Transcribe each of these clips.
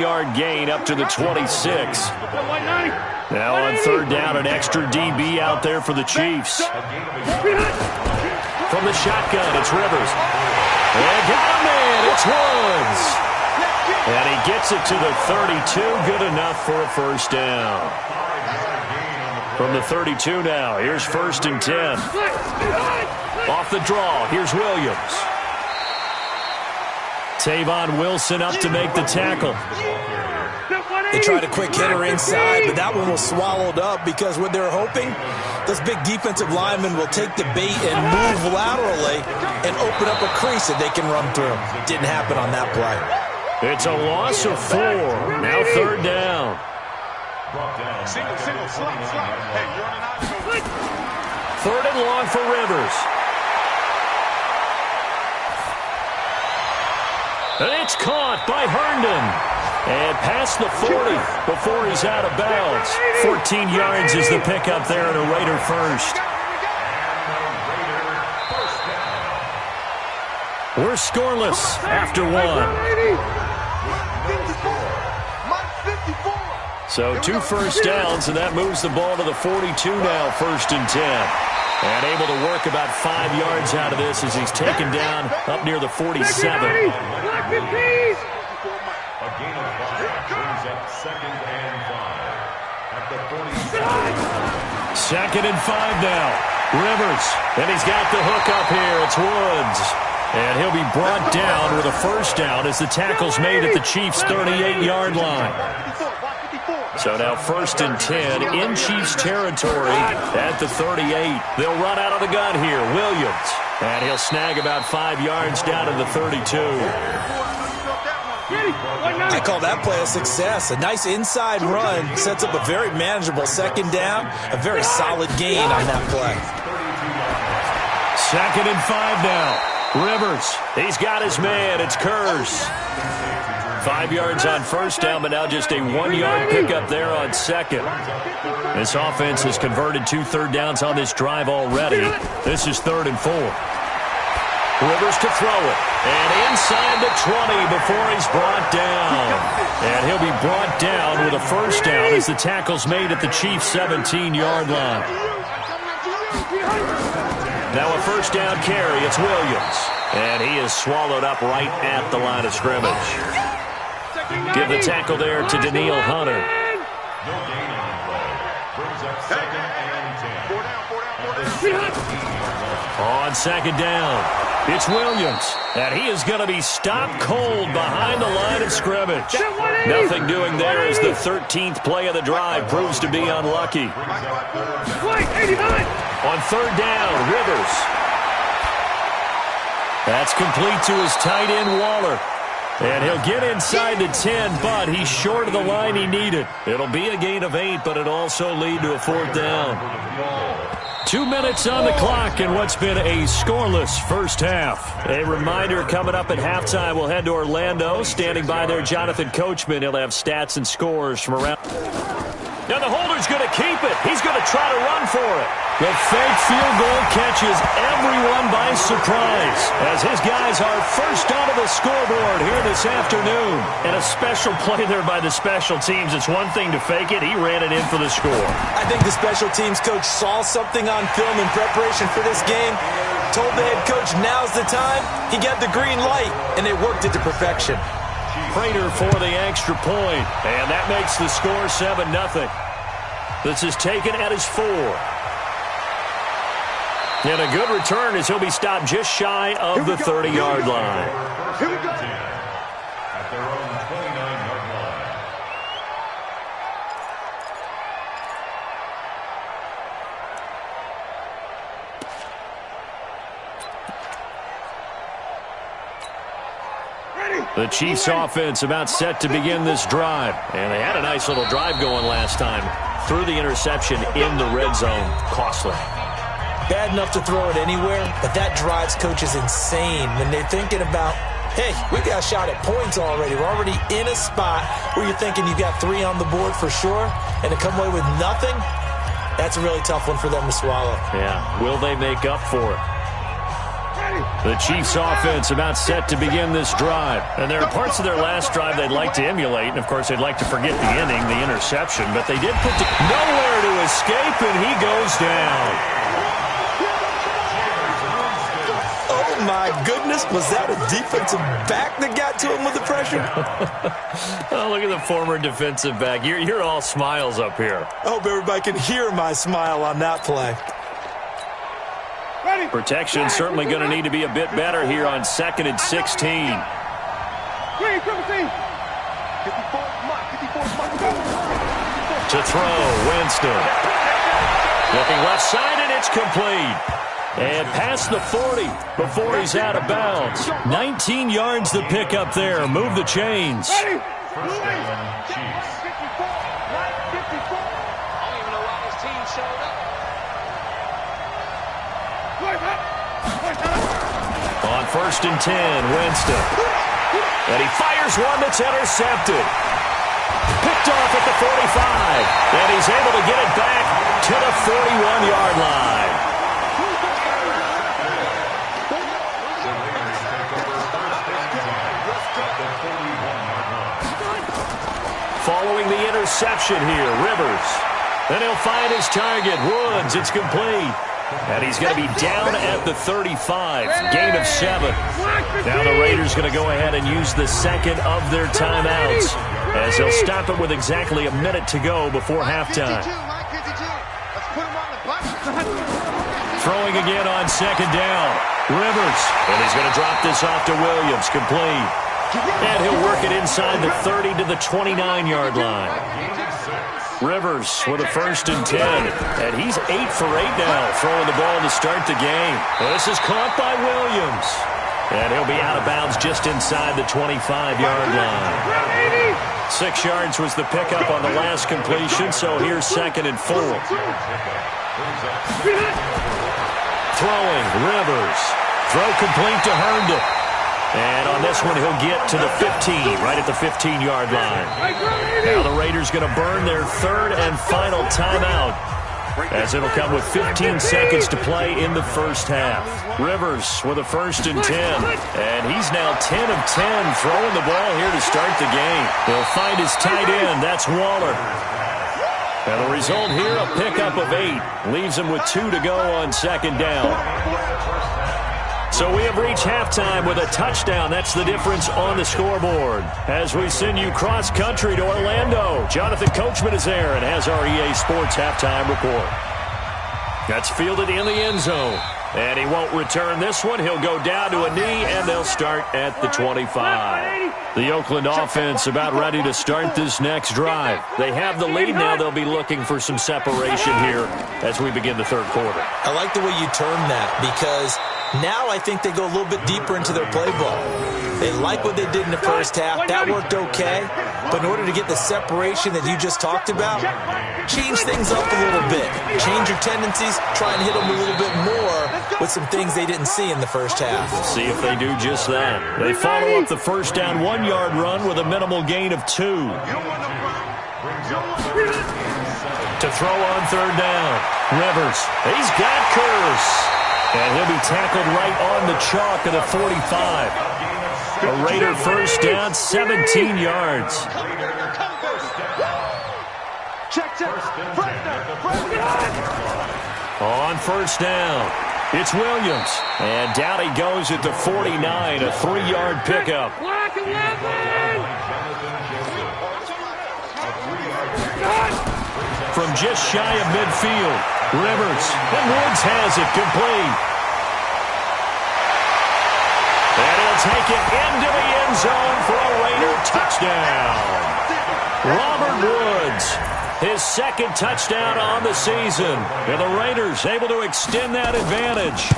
1-yard gain up to the 26. Now on third down, an extra DB out there for the Chiefs. From the shotgun, it's Rivers. And got a man, it's Woods. And he gets it to the 32, good enough for a first down. From the 32 now, here's 1st and 10. Off the draw, here's Williams. Tavon Wilson up to make the tackle. They tried a quick hitter inside, but that one was swallowed up because what they're hoping, this big defensive lineman will take the bait and move laterally and open up a crease that they can run through. Didn't happen on that play. It's a loss of 4. Now third down. Third and long for Rivers. And it's caught by Herndon. And past the 40 before he's out of bounds. 14 yards is the pickup there and a Raider first. We're scoreless after 1. So 2 first downs, and that moves the ball to the 42 now, 1st and 10. And able to work about 5 yards out of this as he's taken down up near the 47. A gain of 5 brings up 2nd and 5 at the 47. 2nd and 5 now. Rivers, and he's got the hook up here. It's Woods. And he'll be brought down with a first down as the tackle's made at the Chiefs' 38-yard line. So now 1st and 10 in Chiefs territory at the 38. They'll run out of the gun here. Williams. And he'll snag about 5 yards down to the 32. I call that play a success. A nice inside run sets up a very manageable 2nd down. A very solid gain on that play. 2nd and 5 now. Rivers. He's got his man. It's Kurz. 5 yards on first down, but now just a 1-yard pickup there on 2nd. This offense has converted 2 third downs on this drive already. This is 3rd and 4. Rivers to throw it. And inside the 20 before he's brought down. And he'll be brought down with a first down as the tackle's made at the Chiefs' 17-yard line. Now a first down carry. It's Williams. And he is swallowed up right at the line of scrimmage. Give the tackle there to Daniil Hunter. No gain on the play. Brings up 2nd and 10. On 2nd down, it's Williams. And he is going to be stopped cold behind the line of scrimmage. Nothing doing there as the 13th play of the drive proves to be unlucky. On 3rd down, Rivers. That's complete to his tight end, Waller. And he'll get inside the 10, but he's short of the line he needed. It'll be a gain of 8, but it'll also lead to a 4th down. 2 minutes on the clock in what's been a scoreless first half. A reminder coming up at halftime, we'll head to Orlando. Standing by there, Jonathan Coachman. He'll have stats and scores from around. Now the holder's going to keep it. He's going to try to run for it. The fake field goal catches everyone by surprise as his guys are first onto the scoreboard here this afternoon. And a special play there by the special teams. It's one thing to fake it. He ran it in for the score. I think the special teams coach saw something on film in preparation for this game, told the head coach now's the time. He got the green light, and they worked it to perfection. Prater for the extra point, and that makes the score 7-0. This is taken at his 4. And a good return as he'll be stopped just shy of the 30-yard line. Here we go. At their own 29-yard line. The Chiefs offense about set to begin this drive. And they had a nice little drive going last time. Threw the interception in the red zone. Costly. Bad enough to throw it anywhere, but that drives coaches insane when they're thinking about, hey, we got a shot at points already. We're already in a spot where you're thinking you've got 3 on the board for sure, and to come away with nothing, that's a really tough one for them to swallow. Yeah, will they make up for it? The Chiefs offense about set to begin this drive. And there are parts of their last drive they'd like to emulate. And, of course, they'd like to forget the ending, the interception. But they did put nowhere to escape, and he goes down. Oh, my goodness. Was that a defensive back that got to him with the pressure? Oh, look at the former defensive back. You're all smiles up here. I hope everybody can hear my smile on that play. Protection certainly going to need to be a bit better here on 2nd and 16. To throw, Winston. Looking left side, and it's complete. And past the 40 before he's out of bounds. 19 yards to pick up there. Move the chains. On 1st and 10, Winston. And he fires one that's intercepted. Picked off at the 45. And he's able to get it back to the 41-yard line. Following the interception here, Rivers. Then he'll find his target, Woods. It's complete. And he's going to be down at the 35. Gain of 7. Now the Raiders going to go ahead and use the second of their timeouts, as they'll stop it with exactly a minute to go before halftime. Throwing again on 2nd down. Rivers. And he's going to drop this off to Williams. Complete. And he'll work it inside the 30 to the 29-yard line. Rivers with a 1st and 10. And he's 8 for 8 now, throwing the ball to start the game. Well, this is caught by Williams. And he'll be out of bounds just inside the 25-yard line. 6 yards was the pickup on the last completion, so here's 2nd and 4. Throwing, Rivers. Throw complete to Herndon. And on this one, he'll get to the 15, right at the 15-yard line. Now the Raiders going to burn their 3rd and final timeout, as it'll come with 15 seconds to play in the first half. Rivers with a 1st and 10. And he's now 10 of 10 throwing the ball here to start the game. He'll find his tight end. That's Waller. And the result here, a pickup of 8. Leaves him with 2 to go on 2nd down. So we have reached halftime with a touchdown. That's the difference on the scoreboard. As we send you cross-country to Orlando, Jonathan Coachman is there and has our EA Sports halftime report. That's fielded in the end zone. And he won't return this one. He'll go down to a knee, and they'll start at the 25. The Oakland offense about ready to start this next drive. They have the lead now. They'll be looking for some separation here as we begin the 3rd quarter. I like the way you term that, because now I think they go a little bit deeper into their play ball. They like what they did in the first half. That worked okay. But in order to get the separation that you just talked about, change things up a little bit. Change your tendencies. Try and hit them a little bit more with some things they didn't see in the first half. See if they do just that. They follow up the 1st down 1-yard run with a minimal gain of 2. To throw on 3rd down. Rivers. He's got Curse. And he'll be tackled right on the chalk of the 45. A Raider 1st down, 17 yards. On 1st down, it's Williams. And down he goes at the 49, a 3-yard pickup. From just shy of midfield, Rivers, and Woods has it complete. And he'll take it into the end zone for a Raider touchdown. Robert Woods, his 2nd touchdown on the season. And the Raiders able to extend that advantage.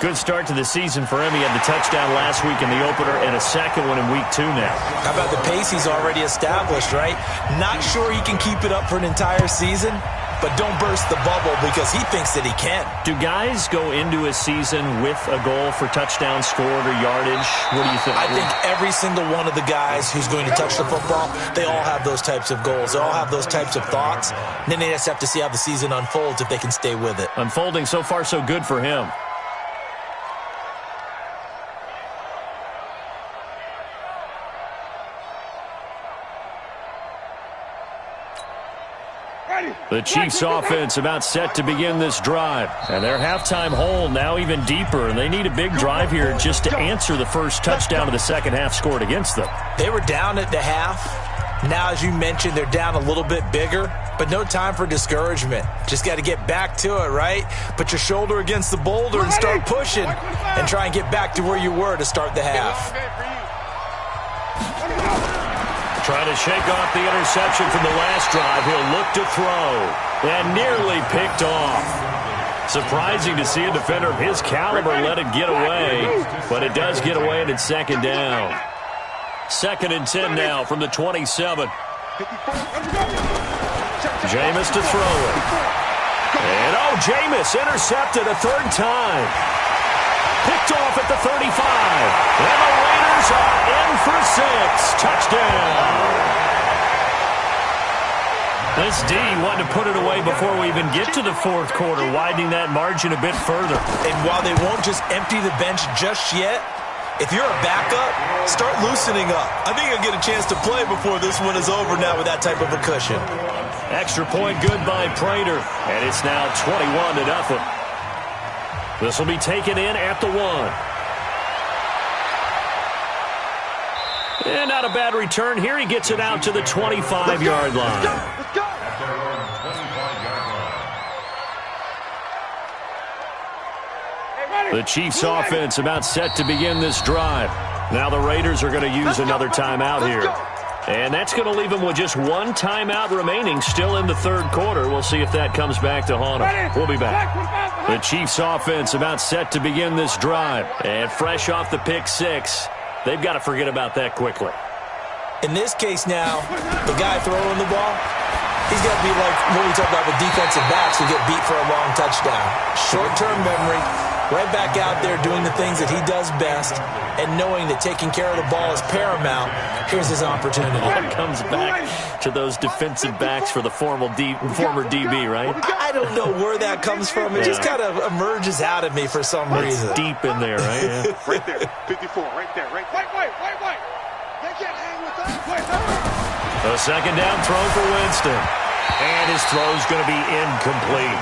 Good start to the season for him. He had the touchdown last week in the opener and a 2nd one in week 2 now. How about the pace he's already established, right? Not sure he can keep it up for an entire season, but don't burst the bubble because he thinks that he can. Do guys go into a season with a goal for touchdown scored or yardage? What do you think? I think every single one of the guys who's going to touch the football, they all have those types of goals. They all have those types of thoughts. And then they just have to see how the season unfolds if they can stay with it. Unfolding so far so good for him. The Chiefs offense about set to begin this drive. And their halftime hole now even deeper, and they need a big drive here just to answer the first touchdown of the second half scored against them. They were down at the half. Now, as you mentioned, they're down a little bit bigger, but no time for discouragement. Just got to get back to it, right? Put your shoulder against the boulder and start pushing and try and get back to where you were to start the half. Trying to shake off the interception from the last drive. He'll look to throw. And nearly picked off. Surprising to see a defender of his caliber let it get away. But it does get away, and it's second down. 2nd and 10 now from the 27. Jameis to throw it. And, Jameis intercepted a third time. Picked off at the 35. And the Raiders are in for 6. Touchdown. This D wanted to put it away before we even get to the fourth quarter, widening that margin a bit further. And while they won't just empty the bench just yet, if you're a backup, start loosening up. I think you'll get a chance to play before this one is over now with that type of a cushion. Extra point good by Prater. And it's now 21-0. This will be taken in at the 1. And not a bad return here. He gets it out to the 25-yard line. Let's go. At their own 25-yard line. The Chiefs offense about set to begin this drive. Now the Raiders are going to use another timeout here. And that's going to leave them with just one timeout remaining still in the third quarter. We'll see if that comes back to haunt them. We'll be back. The Chiefs offense about set to begin this drive. And fresh off the pick 6, they've got to forget about that quickly. In this case now, the guy throwing the ball, he's got to be like what we talk about with defensive backs who get beat for a long touchdown. Short-term memory, right back out there doing the things that he does best, and knowing that taking care of the ball is paramount. Here's his opportunity. That comes back to those defensive backs for the former DB, right? I don't know where that comes from. It just kind of emerges out of me for some reason. It's deep in there, right? Yeah. Right there, 54, right there, right there. Wait. They can't hang with us. A second down throw for Winston. And his throw's going to be incomplete.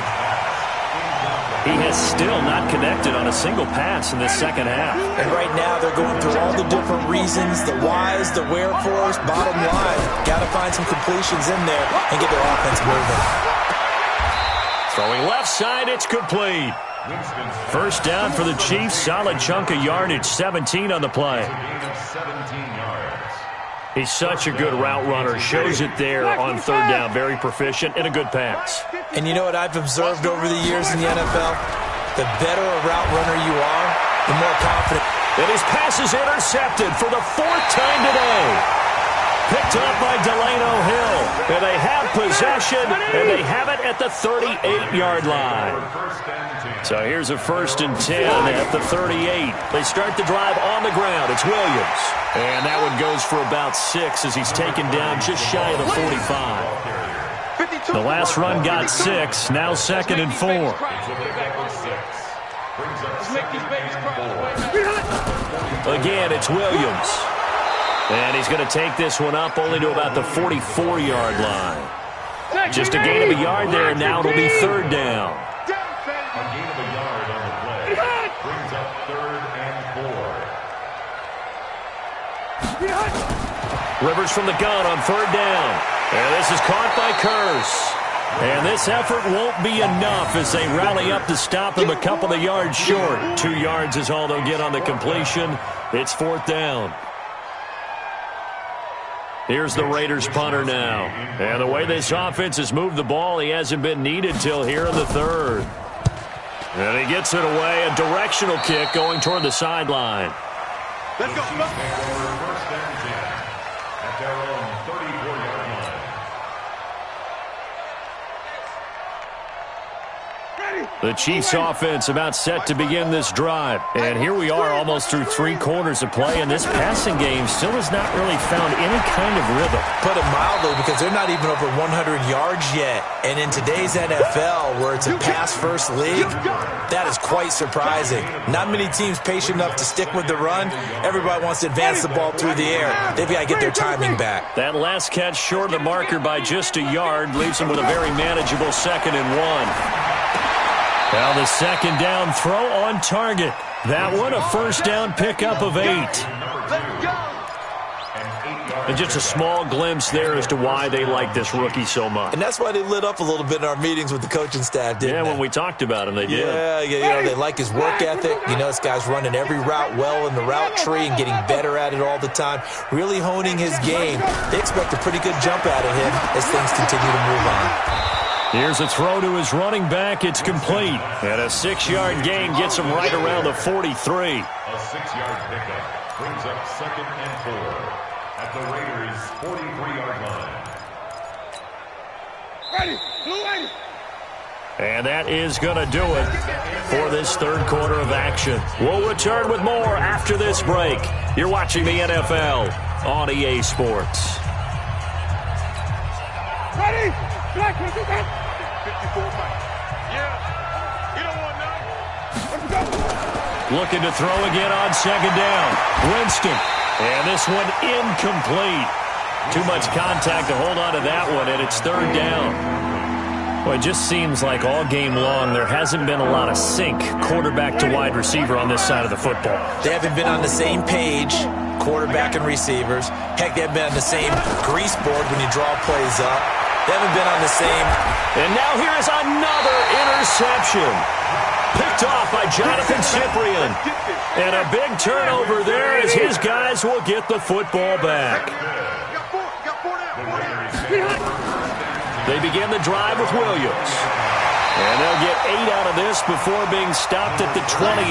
He has still not connected on a single pass in this second half. And right now they're going through all the different reasons, the whys, the wherefores. Bottom line, got to find some completions in there and get their offense moving. Throwing left side, it's complete. First down for the Chiefs. Solid chunk of yardage, 17 on the play. He's such a good route runner. Shows it there on third down. Very proficient and a good pass. And you know what I've observed over the years in the NFL? The better a route runner you are, the more confident. And his pass is intercepted for the 4th time today. Picked up by Delano Hill. And they have possession, and they have it at the 38-yard line. So here's a 1st and 10 at the 38. They start the drive on the ground. It's Williams. And that one goes for about 6 as he's taken down just shy of the 45. The last run got 6. Now 2nd and 4. Again, it's Williams. And he's going to take this one up only to about the 44-yard line. Just a gain of a yard there, and now it'll be 3rd down. A gain of a yard on the play. Brings up 3rd and 4. Rivers from the gun on 3rd down. And this is caught by Kearse. And this effort won't be enough as they rally up to stop him a couple of yards short. 2 yards is all they'll get on the completion. It's 4th down. Here's the Raiders punter now. And the way this offense has moved the ball, he hasn't been needed till here in the 3rd. And he gets it away. A directional kick going toward the sideline. Let's go. 1st and 10 at their own 34-yard line. Ready. The Chiefs offense about set to begin this drive. And here we are almost through 3 quarters of play, and this passing game still has not really found any kind of rhythm. Put it mildly, because they're not even over 100 yards yet. And in today's NFL, where it's a pass-first league, that is quite surprising. Not many teams patient enough to stick with the run. Everybody wants to advance the ball through the air. They've got to get their timing back. That last catch short of the marker by just a yard leaves them with a very manageable 2nd and 1. Now the second down throw on target. That one a first down pickup of 8. And just a small glimpse there as to why they like this rookie so much. And that's why they lit up a little bit in our meetings with the coaching staff, didn't they? Yeah, when we talked about him, they did. Yeah, they like his work ethic. You know, this guy's running every route well in the route tree and getting better at it all the time, really honing his game. They expect a pretty good jump out of him as things continue to move on. Here's a throw to his running back. It's complete. And a 6-yard gain gets him right around the 43. A 6-yard pickup brings up 2nd and 4 at the Raiders' 43-yard line. And that is going to do it for this 3rd quarter of action. We'll return with more after this break. You're watching the NFL on EA Sports. Ready? Black, 54 back. Yeah. You don't want none. Let's go. Looking to throw again on 2nd down. Winston. And this one incomplete. Too much contact to hold on to that one, and it's 3rd down. Well, it just seems like all game long there hasn't been a lot of sync quarterback to wide receiver on this side of the football. They haven't been on the same page, quarterback and receivers. Heck, they haven't been on the same grease board when you draw plays up. They haven't been on the same. And now here is another interception. Picked off by Jonathan Cyprien. And a big turnover there as his guys will get the football back. They begin the drive with Williams. And they'll get 8 out of this before being stopped at the 28.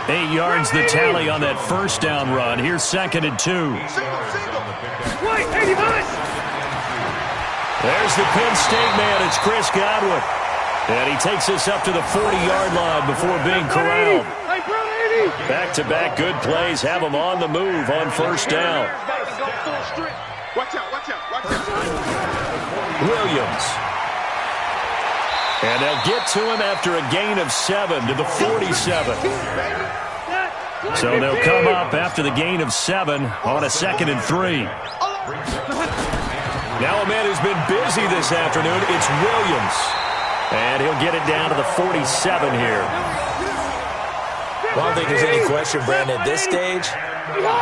8 yards the tally on that first down run. Here's 2nd and 2. There's the Penn State man. It's Chris Godwin. And he takes us up to the 40-yard line before being corralled. Back-to-back good plays have him on the move on first down. Watch out. Williams. And they'll get to him after a gain of 7 to the 47. So they'll come up after the gain of 7 on a 2nd and 3. Now a man who's been busy this afternoon, it's Williams. And he'll get it down to the 47 here. Well, I don't think there's any question, Brandon, at this stage,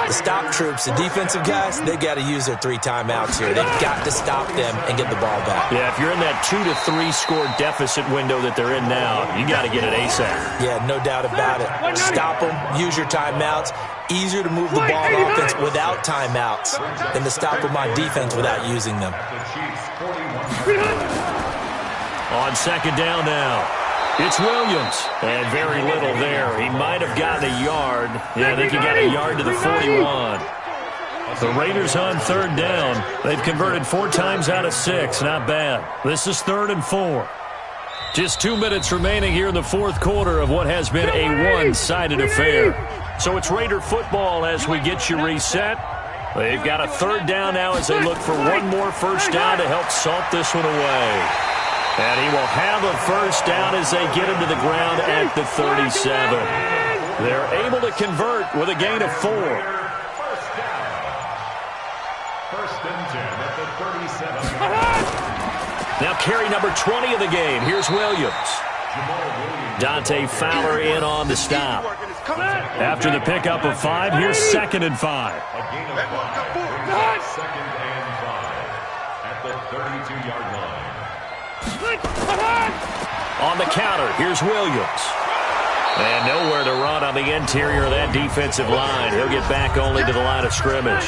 the stop troops, the defensive guys, they got to use their 3 timeouts here. They've got to stop them and get the ball back. Yeah, if you're in that 2 to 3 score deficit window that they're in now, you got to get it ASAP. Yeah, no doubt about it. Stop them, use your timeouts. Easier to move the ball on offense without timeouts than to stop them on defense without using them. On 2nd down now, it's Williams. And very little there. He might have gotten a yard. Yeah, I think he got a yard to the 41. The Raiders on 3rd down. They've converted 4 times out of 6. Not bad. This is 3rd and 4. Just 2 minutes remaining here in the 4th quarter of what has been a one-sided affair. So it's Raider football as we get you reset. They've got a 3rd down now as they look for one more first down to help salt this one away. And he will have a first down as they get him to the ground at the 37. They're able to convert with a gain of 4. First and 10 at the 37. Now carry number 20 of the game. Here's Williams. Dante Fowler in on the stop. After the pickup of 5, here's 2nd and 5. A gain of 5. 2nd and 5 at the 32-yard line. On the counter, here's Williams. And nowhere to run on the interior of that defensive line. He'll get back only to the line of scrimmage.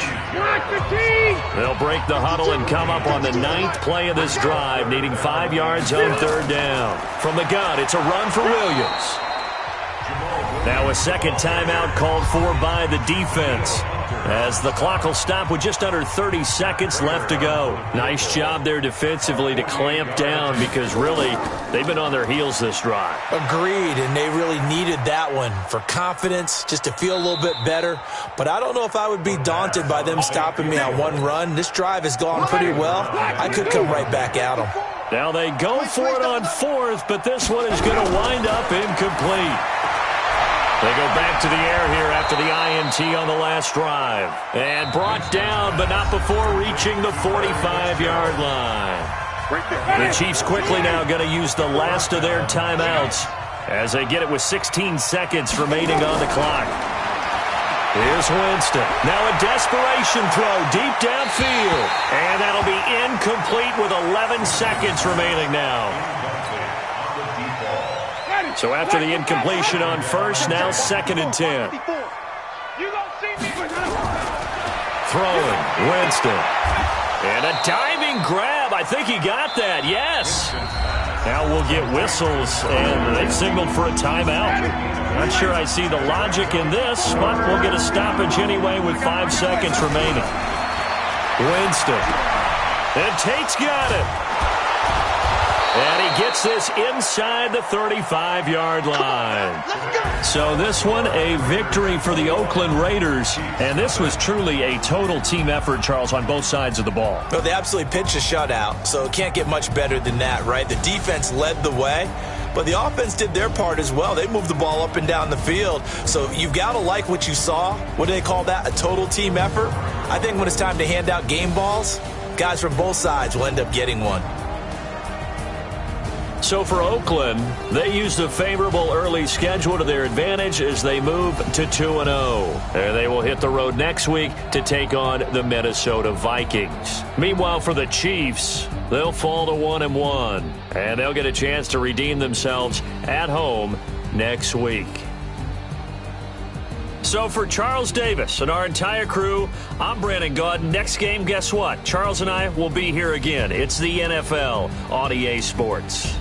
They'll break the huddle and come up on the 9th play of this drive, needing 5 yards on 3rd down. From the gun, it's a run for Williams. Now a second timeout called for by the defense. as the clock will stop with just under 30 seconds left to go. Nice job there defensively to clamp down because really they've been on their heels this drive. Agreed, and they really needed that one for confidence, just to feel a little bit better. But I don't know if I would be daunted by them stopping me on one run. This drive has gone pretty well. I could come right back at them. Now they go for it on fourth, but this one is going to wind up incomplete. They go back to the air here after the INT on the last drive. And brought down, but not before reaching the 45-yard line. The Chiefs quickly now going to use the last of their timeouts as they get it with 16 seconds remaining on the clock. Here's Winston. Now a desperation throw deep downfield. And that'll be incomplete with 11 seconds remaining now. So after the incompletion on first, now 2nd and 10. Throwing, Winston. And a diving grab. I think he got that, yes. Now we'll get whistles, and they've signaled for a timeout. Not sure I see the logic in this, but we'll get a stoppage anyway with 5 seconds remaining. Winston. And Tate's got it. And he gets this inside the 35-yard line. So this one, a victory for the Oakland Raiders. And this was truly a total team effort, Charles, on both sides of the ball. Well, they absolutely pitched a shutout, so it can't get much better than that, right? The defense led the way, but the offense did their part as well. They moved the ball up and down the field. So you've got to like what you saw. What do they call that? A total team effort? I think when it's time to hand out game balls, guys from both sides will end up getting one. So for Oakland, they used a favorable early schedule to their advantage as they move to 2-0. And they will hit the road next week to take on the Minnesota Vikings. Meanwhile, for the Chiefs, they'll fall to 1-1. And they'll get a chance to redeem themselves at home next week. So for Charles Davis and our entire crew, I'm Brandon Gaudin. Next game, guess what? Charles and I will be here again. It's the NFL on EA Sports.